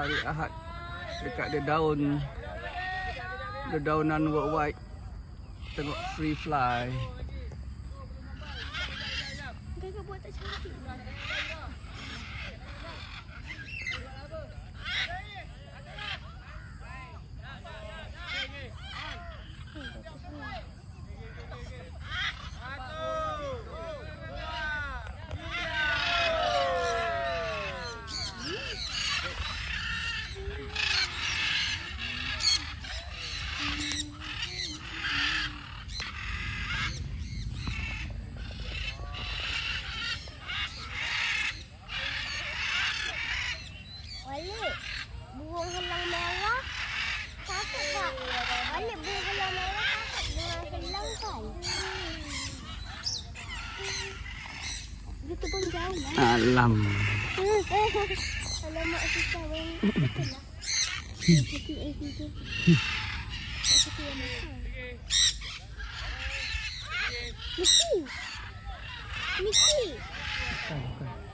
hari Ahad dekat dedaunan worldwide. Tengok free fly. Kakak buat tak cantik. Balik burung helang merah. Takut tak? Balik burung helang merah takut burung helang kan? Dia terbang jauh lah. Alam. Alamak susah bang. Betul lah. Putih tu. Putih yang mahal. Miki. Bukan.